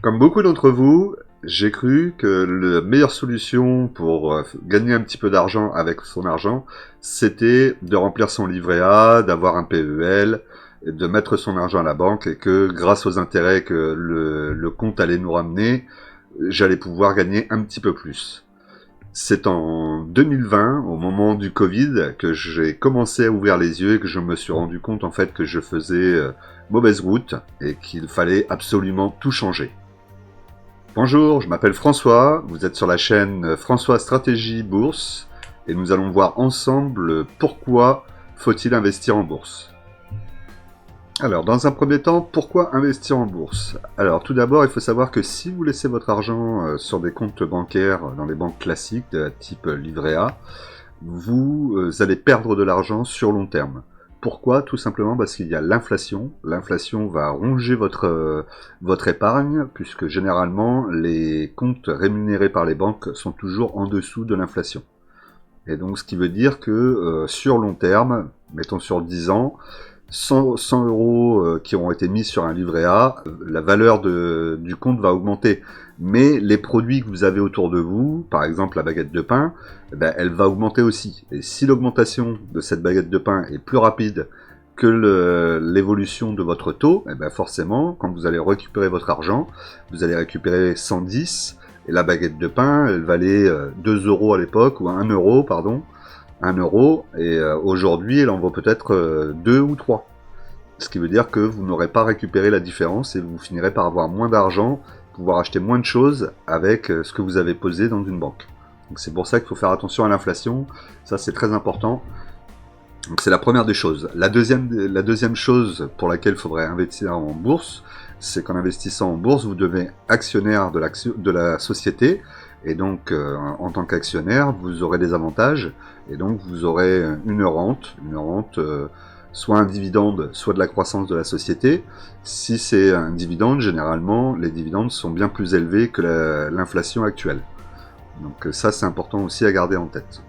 Comme beaucoup d'entre vous, j'ai cru que la meilleure solution pour gagner un petit peu d'argent avec son argent, c'était de remplir son livret A, d'avoir un PEL, et de mettre son argent à la banque et que grâce aux intérêts que le compte allait nous ramener, j'allais pouvoir gagner un petit peu plus. C'est en 2020, au moment du Covid, que j'ai commencé à ouvrir les yeux et que je me suis rendu compte en fait que je faisais mauvaise route et qu'il fallait absolument tout changer. Bonjour, je m'appelle François, vous êtes sur la chaîne François Stratégie Bourse et nous allons voir ensemble pourquoi faut-il investir en bourse. Alors, dans un premier temps, pourquoi investir en bourse? Alors, tout d'abord, il faut savoir que si vous laissez votre argent sur des comptes bancaires dans les banques classiques de type livret A, vous allez perdre de l'argent sur long terme. Pourquoi? Tout simplement parce qu'il y a l'inflation. L'inflation va ronger votre épargne, puisque généralement, les comptes rémunérés par les banques sont toujours en dessous de l'inflation. Et donc, ce qui veut dire que sur long terme, mettons sur 10 ans, 100 euros qui ont été mis sur un livret A, la valeur du compte va augmenter. Mais les produits que vous avez autour de vous, par exemple la baguette de pain, eh ben, elle va augmenter aussi. Et si l'augmentation de cette baguette de pain est plus rapide que l'évolution de votre taux, eh ben forcément, quand vous allez récupérer votre argent, vous allez récupérer 110, et la baguette de pain, elle valait 2 euros à l'époque, ou 1 euro, pardon, 1 euro, et aujourd'hui, elle en vaut peut-être 2 ou 3. Ce qui veut dire que vous n'aurez pas récupéré la différence et vous finirez par avoir moins d'argent, pouvoir acheter moins de choses avec ce que vous avez posé dans une banque. Donc c'est pour ça qu'il faut faire attention à l'inflation, ça c'est très important. Donc c'est la première des choses. La deuxième chose pour laquelle il faudrait investir en bourse, c'est qu'en investissant en bourse, vous devenez actionnaire de la société, et donc en tant qu'actionnaire, vous aurez des avantages, et donc vous aurez une rente, soit un dividende, soit de la croissance de la société. Si c'est un dividende, généralement, les dividendes sont bien plus élevés que l'inflation actuelle. Donc ça, c'est important aussi à garder en tête.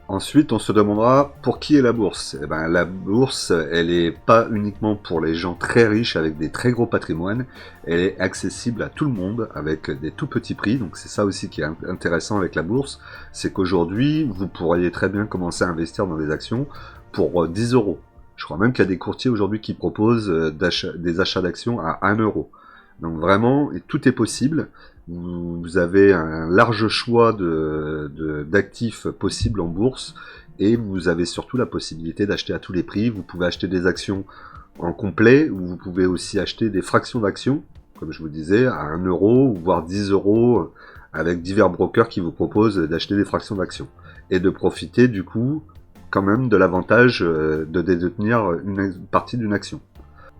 Ensuite, on se demandera pour qui est la bourse. Eh ben, la bourse, elle est pas uniquement pour les gens très riches avec des très gros patrimoines, elle est accessible à tout le monde avec des tout petits prix. Donc c'est ça aussi qui est intéressant avec la bourse, c'est qu'aujourd'hui, vous pourriez très bien commencer à investir dans des actions pour 10 euros. Je crois même qu'il y a des courtiers aujourd'hui qui proposent des achats d'actions à 1 euro. Donc vraiment, tout est possible. Vous avez un large choix d'actifs possibles en bourse et vous avez surtout la possibilité d'acheter à tous les prix. Vous pouvez acheter des actions en complet ou vous pouvez aussi acheter des fractions d'actions, comme je vous disais, à 1 euro ou voire 10 euros avec divers brokers qui vous proposent d'acheter des fractions d'actions et de profiter du coup quand même de l'avantage de détenir une partie d'une action.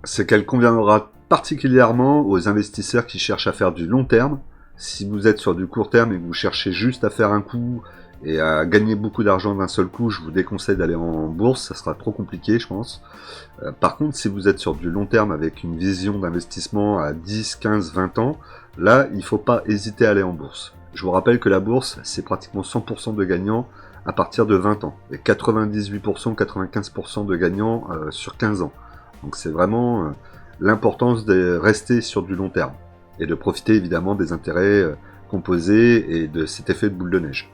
C'est qu'elle conviendra particulièrement aux investisseurs qui cherchent à faire du long terme. Si vous êtes sur du court terme et que vous cherchez juste à faire un coup et à gagner beaucoup d'argent d'un seul coup, je vous déconseille d'aller en bourse, ça sera trop compliqué je pense. Par contre, si vous êtes sur du long terme avec une vision d'investissement à 10, 15, 20 ans, là, il ne faut pas hésiter à aller en bourse. Je vous rappelle que la bourse, c'est pratiquement 100% de gagnants à partir de 20 ans, et 98%, 95% de gagnants sur 15 ans. Donc c'est vraiment l'importance de rester sur du long terme et de profiter évidemment des intérêts composés et de cet effet de boule de neige.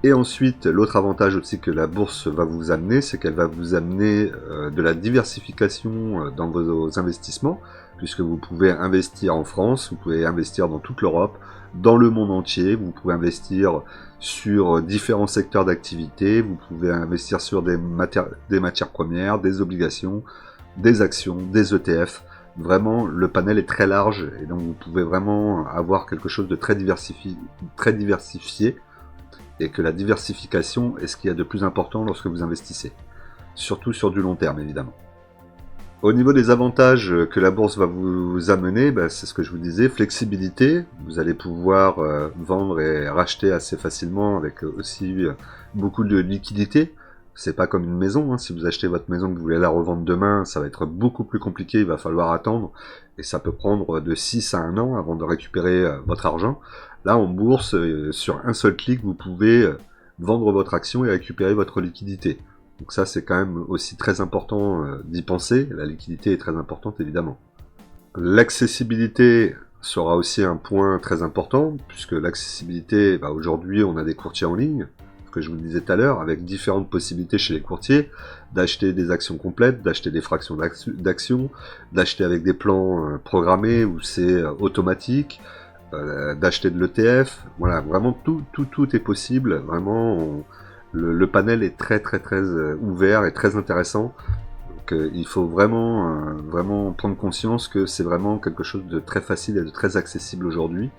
Et ensuite, l'autre avantage aussi que la bourse va vous amener, c'est qu'elle va vous amener de la diversification dans vos investissements, puisque vous pouvez investir en France, vous pouvez investir dans toute l'Europe, dans le monde entier, vous pouvez investir sur différents secteurs d'activité, vous pouvez investir sur des matières premières, des obligations, des actions, des ETF. Vraiment, le panel est très large et donc vous pouvez vraiment avoir quelque chose de très diversifié et que la diversification est ce qu'il y a de plus important lorsque vous investissez. Surtout sur du long terme, évidemment. Au niveau des avantages que la bourse va vous amener, c'est ce que je vous disais, flexibilité. Vous allez pouvoir vendre et racheter assez facilement avec aussi beaucoup de liquidité. C'est pas comme une maison, hein. Si vous achetez votre maison que vous voulez la revendre demain, ça va être beaucoup plus compliqué, il va falloir attendre, et ça peut prendre de 6 à 1 an avant de récupérer votre argent. Là, en bourse, sur un seul clic, vous pouvez vendre votre action et récupérer votre liquidité. Donc ça, c'est quand même aussi très important d'y penser, la liquidité est très importante évidemment. L'accessibilité sera aussi un point très important, puisque l'accessibilité, aujourd'hui on a des courtiers en ligne, ce que je vous disais tout à l'heure, avec différentes possibilités chez les courtiers, d'acheter des actions complètes, d'acheter des fractions d'actions, d'acheter avec des plans programmés où c'est automatique, d'acheter de l'ETF, voilà, vraiment tout est possible, vraiment le panel est très ouvert et très intéressant. Donc, il faut vraiment prendre conscience que c'est vraiment quelque chose de très facile et de très accessible aujourd'hui.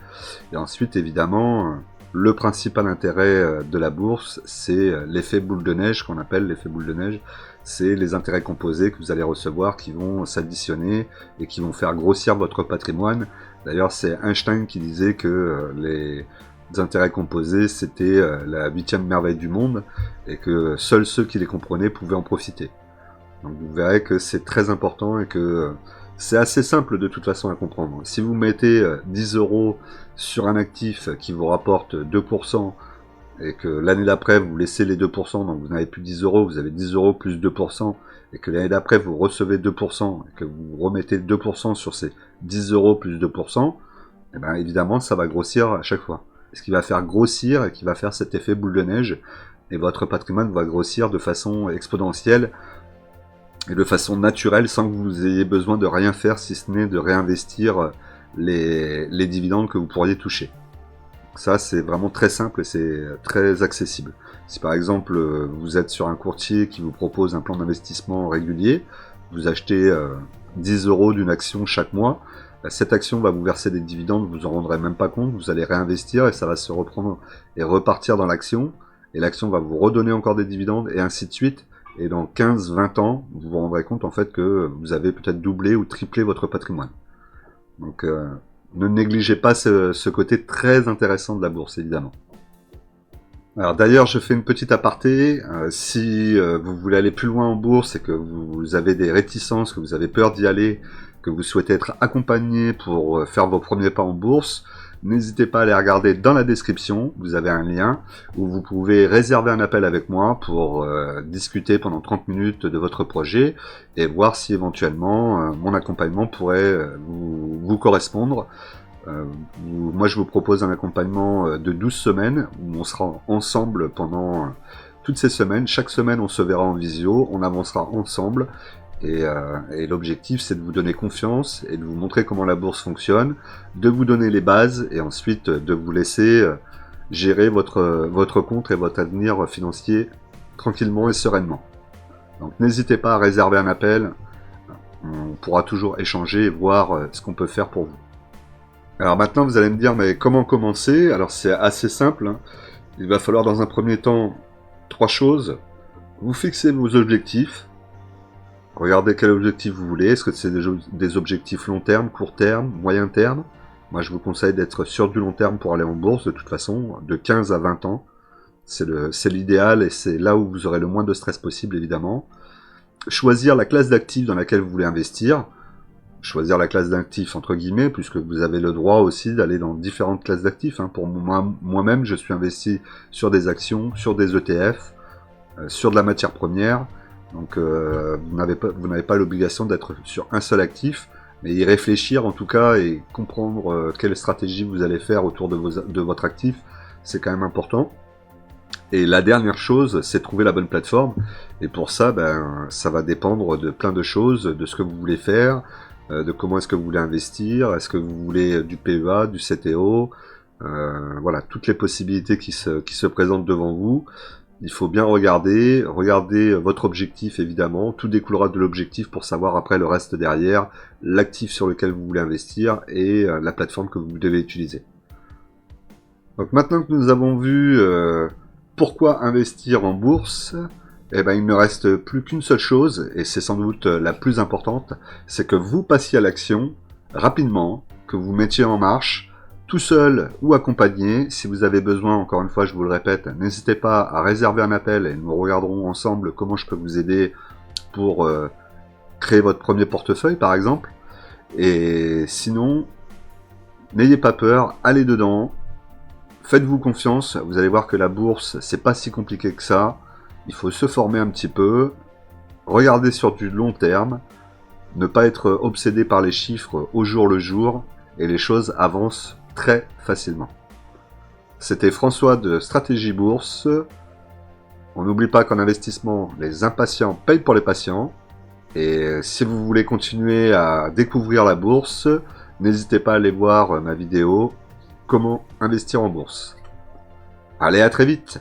Et ensuite, évidemment, le principal intérêt de la bourse, c'est l'effet boule de neige, qu'on appelle l'effet boule de neige. C'est les intérêts composés que vous allez recevoir qui vont s'additionner et qui vont faire grossir votre patrimoine. D'ailleurs, c'est Einstein qui disait que les intérêts composés, c'était la 8e merveille du monde et que seuls ceux qui les comprenaient pouvaient en profiter. Donc vous verrez que c'est très important et que c'est assez simple de toute façon à comprendre. Si vous mettez 10 € sur un actif qui vous rapporte 2% et que l'année d'après vous laissez les 2%, donc vous n'avez plus 10 €, vous avez 10 € plus 2%, et que l'année d'après vous recevez 2% et que vous remettez 2% sur ces 10 € plus 2%, et bien évidemment ça va grossir à chaque fois. Ce qui va faire grossir et qui va faire cet effet boule de neige, et votre patrimoine va grossir de façon exponentielle et de façon naturelle sans que vous ayez besoin de rien faire si ce n'est de réinvestir les dividendes que vous pourriez toucher. Ça c'est vraiment très simple et c'est très accessible. Si par exemple vous êtes sur un courtier qui vous propose un plan d'investissement régulier, vous achetez 10 € d'une action chaque mois, cette action va vous verser des dividendes, vous en rendrez même pas compte, vous allez réinvestir et ça va se reprendre et repartir dans l'action, et l'action va vous redonner encore des dividendes et ainsi de suite. Et dans 15-20 ans, vous vous rendrez compte en fait que vous avez peut-être doublé ou triplé votre patrimoine. Donc ne négligez pas ce côté très intéressant de la bourse, évidemment. Alors d'ailleurs, je fais une petite aparté. Si vous voulez aller plus loin en bourse et que vous avez des réticences, que vous avez peur d'y aller, que vous souhaitez être accompagné pour faire vos premiers pas en bourse, n'hésitez pas à aller regarder dans la description, vous avez un lien où vous pouvez réserver un appel avec moi pour discuter pendant 30 minutes de votre projet et voir si éventuellement mon accompagnement pourrait vous correspondre. Moi je vous propose un accompagnement de 12 semaines où on sera ensemble pendant toutes ces semaines. Chaque semaine on se verra en visio, on avancera ensemble. Et l'objectif c'est de vous donner confiance et de vous montrer comment la bourse fonctionne, de vous donner les bases et ensuite de vous laisser gérer votre compte et votre avenir financier tranquillement et sereinement. Donc n'hésitez pas à réserver un appel, on pourra toujours échanger et voir ce qu'on peut faire pour vous. Alors maintenant vous allez me dire mais comment commencer? Alors c'est assez simple, hein. Il va falloir dans un premier temps 3 choses. Vous fixez vos objectifs. Regardez quel objectif vous voulez, est-ce que c'est des objectifs long terme, court terme, moyen terme? Moi je vous conseille d'être sur du long terme pour aller en bourse de toute façon, de 15 à 20 ans. C'est l'idéal et c'est là où vous aurez le moins de stress possible évidemment. Choisir la classe d'actifs dans laquelle vous voulez investir. Choisir la classe d'actifs entre guillemets, puisque vous avez le droit aussi d'aller dans différentes classes d'actifs. Hein. Pour moi-même, je suis investi sur des actions, sur des ETF, sur de la matière première. Donc vous n'avez pas l'obligation d'être sur un seul actif, mais y réfléchir en tout cas et comprendre quelle stratégie vous allez faire autour de votre actif, c'est quand même important. Et la dernière chose, c'est trouver la bonne plateforme. Et pour ça, ça va dépendre de plein de choses, de ce que vous voulez faire, de comment est-ce que vous voulez investir, est-ce que vous voulez du PEA, du CTO, voilà, toutes les possibilités qui se présentent devant vous. Il faut bien regarder votre objectif évidemment, tout découlera de l'objectif pour savoir après le reste derrière, l'actif sur lequel vous voulez investir et la plateforme que vous devez utiliser. Donc maintenant que nous avons vu pourquoi investir en bourse, il ne reste plus qu'une seule chose, et c'est sans doute la plus importante, c'est que vous passiez à l'action rapidement, que vous mettiez en marche, tout seul ou accompagné. Si vous avez besoin, encore une fois je vous le répète, n'hésitez pas à réserver un appel et nous regarderons ensemble comment je peux vous aider pour créer votre premier portefeuille par exemple. Et sinon, n'ayez pas peur, allez dedans, faites-vous confiance, vous allez voir que la bourse c'est pas si compliqué que ça, il faut se former un petit peu, regarder sur du long terme, Ne pas être obsédé par les chiffres au jour le jour, et les choses avancent très facilement. C'était François de Stratégie Bourse. On n'oublie pas qu'en investissement, les impatients payent pour les patients. Et si vous voulez continuer à découvrir la bourse, n'hésitez pas à aller voir ma vidéo « Comment investir en bourse ». Allez, à très vite!